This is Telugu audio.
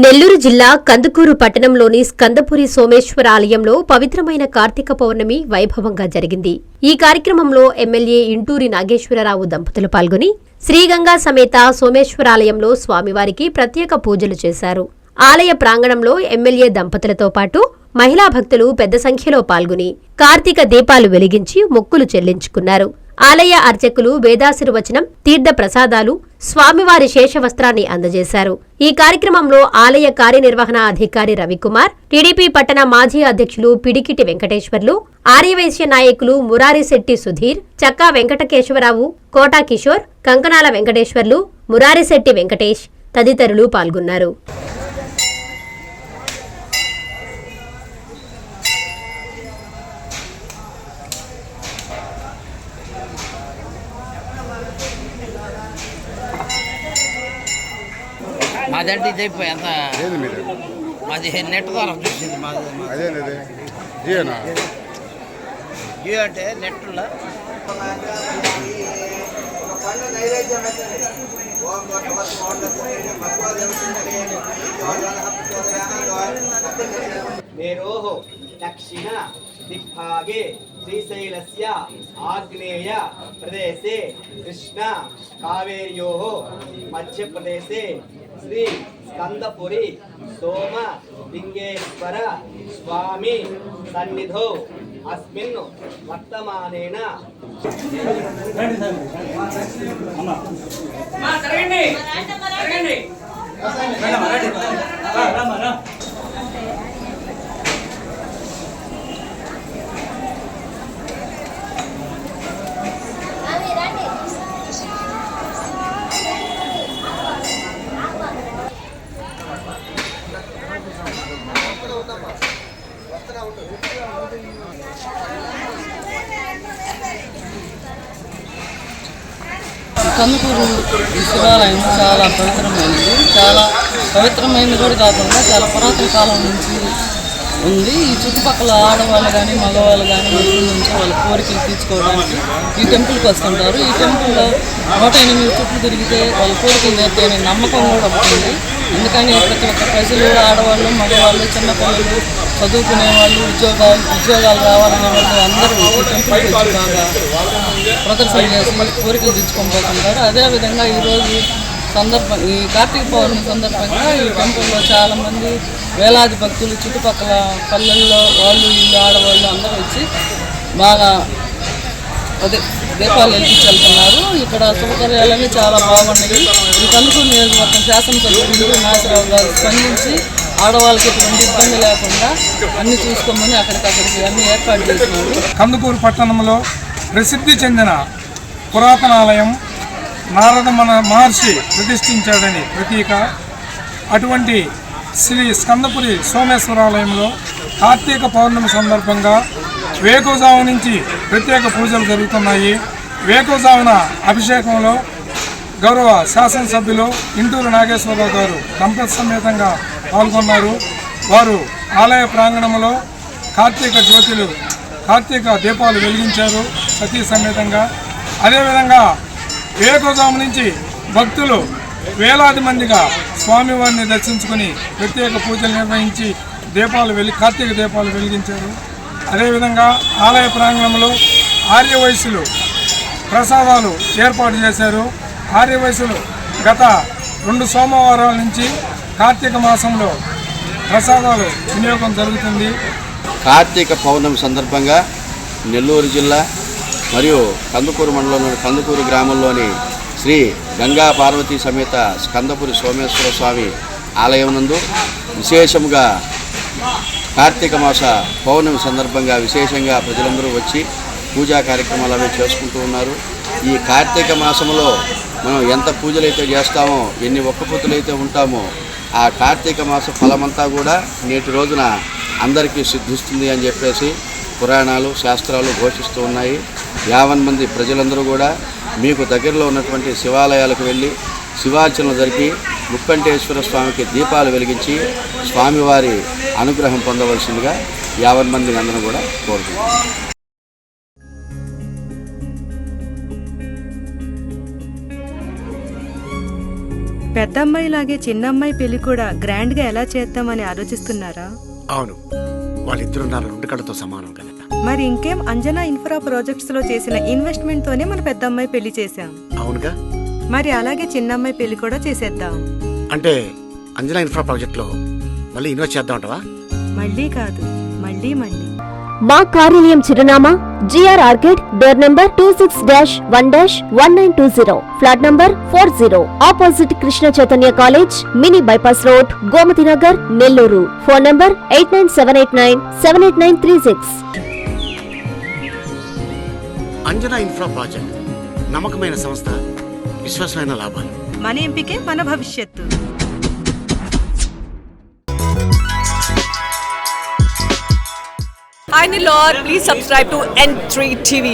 నెల్లూరు జిల్లా కందుకూరు పట్టణంలోని స్కందపురి సోమేశ్వర ఆలయంలో పవిత్రమైన కార్తీక పౌర్ణమి వైభవంగా జరిగింది. ఈ కార్యక్రమంలో ఎమ్మెల్యే ఇంటూరి నాగేశ్వరరావు దంపతులు పాల్గొని శ్రీగంగా సమేత సోమేశ్వరాలయంలో స్వామివారికి ప్రత్యేక పూజలు చేశారు. ఆలయ ప్రాంగణంలో ఎమ్మెల్యే దంపతులతో పాటు మహిళా భక్తులు పెద్ద సంఖ్యలో పాల్గొని కార్తీక దీపాలు వెలిగించి మొక్కులు చెల్లించుకున్నారు. ఆలయ అర్చకులు వేదాశీర్వచనం, తీర్థ ప్రసాదాలు, స్వామివారి శేషవస్త్రాన్ని అందజేశారు. ఈ కార్యక్రమంలో ఆలయ కార్యనిర్వహణ అధికారి రవికుమార్, టీడీపీ పట్టణ మాజీ అధ్యక్షులు పిడికిటి వెంకటేశ్వర్లు, ఆర్యవైశ్య నాయకులు మురారిశెట్టి సుధీర్, చక్కా వెంకటకేశవరావు, కోటా కిషోర్, కంకణాల వెంకటేశ్వర్లు, మురారిశెట్టి వెంకటేష్ తదితరులు పాల్గొన్నారు. మాదంటే ఇది అయిపోయి ఎంత మాది నెట్ ద్వారా చూసింది. జియో అంటే నెట్లో మేరోః దక్షిణ దిగ్భాగే శ్రీశైలస్య ఆగ్నేయ ప్రదేశే కృష్ణ కావేర్యోః మధ్యప్రదేశే శ్రీ స్కందపురి సోమ లింగేశ్వర స్వామి సన్నిధౌ అస్మిన్ వర్తమానేన కందుకూరు శివాలయం చాలా పవిత్రమైనది. చాలా పవిత్రమైనది కూడా కాకుండా చాలా పురాతన కాలం నుంచి ఉంది. ఈ చుట్టుపక్కల ఆడవాళ్ళు కానీ మగవాళ్ళు కానీ నుంచి వాళ్ళ కోరికలు తీర్చుకోవడానికి ఈ టెంపుల్కి వస్తుంటారు. ఈ టెంపుల్లో 108 చుట్లు తిరిగితే వాళ్ళ కోరికలు తీర్చే నమ్మకం కూడా ఉంటుంది. అందుకని ప్రతి ఒక్క ప్రజలు, ఆడవాళ్ళు, మగవాళ్ళు, చిన్నపిల్లలు, చదువుకునే వాళ్ళు, ఉద్యోగాలు రావాలనే వాళ్ళు అందరూ ఈ టెంపుల్కి వచ్చి బాగా ప్రదర్శన చేసి కోరికలు తీర్చుకొని పోతుంటారు. అదేవిధంగా ఈరోజు ఈ కార్తీక పౌర్ణమి సందర్భంగా ఈ టెంపుల్లో చాలామంది వేలాది భక్తులు చుట్టుపక్కల పల్లెల్లో వాళ్ళు, ఇల్లు, ఆడవాళ్ళు అందరూ వచ్చి బాగా దీపాలు వెలిగించి వెళ్తున్నారు. ఇక్కడ సౌకర్యాలన్నీ చాలా బాగున్నాయి. ఈ కందుకూరు నియోజకవర్గం శాసనసభ్యులు ఇంటూరి నాగేశ్వరరావు గారు స్పందించి ఆడవాళ్ళకి ఎటువంటి ఇబ్బంది లేకుండా అన్ని చూసుకోమని అక్కడికి అన్ని ఏర్పాటు చేస్తున్నారు. కందుకూరు పట్టణంలో ప్రసిద్ధి చెందిన పురాతన ఆలయం నారద మహర్షి ప్రతిష్ఠించాడని ప్రతీక. అటువంటి శ్రీ స్కందపురి సోమేశ్వరాలయంలో కార్తీక పౌర్ణమి సందర్భంగా వేకువజాము నుంచి ప్రత్యేక పూజలు జరుగుతున్నాయి. వేకువజామున అభిషేకంలో గౌరవ శాసనసభ్యులు ఇంటూరి నాగేశ్వరరావు గారు దంపతి సమేతంగా పాల్గొన్నారు. వారు ఆలయ ప్రాంగణంలో కార్తీక దీపాలు వెలిగించారు సతీ సమేతంగా. అదేవిధంగా వేకువజాము నుంచి భక్తులు వేలాది మందిగా స్వామివారిని దర్శించుకుని ప్రత్యేక పూజలు నిర్వహించి కార్తీక దీపాలు వెలిగించారు. అదేవిధంగా ఆలయ ప్రాంగణంలో ఆర్యవైశ్యులు ప్రసాదాలు ఏర్పాటు చేశారు. ఆర్యవైశ్యులు గత 2 సోమవారాల నుంచి కార్తీక మాసంలో ప్రసాదాలు వినియోగం జరుగుతుంది. కార్తీక పౌర్ణమి సందర్భంగా నెల్లూరు జిల్లా మరియు కందుకూరు మండలంలోని కందుకూరు గ్రామంలోని శ్రీ గంగా పార్వతీ సమేత స్కందపురి సోమేశ్వర స్వామి ఆలయం నందు విశేషంగా కార్తీక మాస పౌర్ణమి సందర్భంగా విశేషంగా ప్రజలందరూ వచ్చి పూజా కార్యక్రమాలు అవి చేసుకుంటూ ఉన్నారు. ఈ కార్తీక మాసంలో మనం ఎంత పూజలైతే చేస్తామో, ఎన్ని ఒక్కపొత్తులైతే ఉంటామో, ఆ కార్తీక మాస ఫలమంతా కూడా నేటి రోజున అందరికీ సిద్ధిస్తుంది అని చెప్పేసి పురాణాలు, శాస్త్రాలు ఘోషిస్తూ ఉన్నాయి. 50 మంది ప్రజలందరూ కూడా మీకు దగ్గరలో ఉన్నటువంటి శివాలయాలకు వెళ్ళి శివార్చనలు జరిపి ముక్కంటేశ్వర స్వామికి దీపాలు వెలిగించి స్వామివారి అనుగ్రహం పొందవలసిందిగా 50 మందిని అందరూ కూడా కోరుకుంటున్నాం. పెద్దమ్మాయిలాగే చిన్నమ్మాయి పెళ్లి కూడా గ్రాండ్ గా ఎలా చేద్దామని ఆలోచిస్తున్నారా? అవును, వాళ్ళిద్దరు నా రెండు కళ్ళతో సమానం కదా. మరి ఇంకేం, అంజనా ఇన్ఫ్రా ప్రాజెక్ట్స్ లో చేసిన ఇన్వెస్ట్మెంట్ తోనే మన పెద్దమ్మాయి పెళ్లి చేశాం. అవునుగా. మరి అలాగే చిన్నమ్మాయి పెళ్లి కూడా చేసేద్దాం. అంటే అంజనా ఇన్ఫ్రా ప్రాజెక్ట్ లో మళ్ళీ ఇన్వెస్ట్ చేద్దాం అంటవా? మళ్ళీ కాదు, మళ్ళీ మళ్ళీ. మా కార్యాలయం చిరునామా GR orchid, door number 26-1-1920, flat number 40, opposite Krishna Chaitanya college, mini bypass road, Gomathi Nagar, Nellore. Phone number 8978978936. Anjana infra project నమ్మకమైన సంస్థ, విశ్వాసమైన లాభాలు. మన ఎంపికే మన భవిష్యత్తు. Hi Nilor, please subscribe to N3 TV.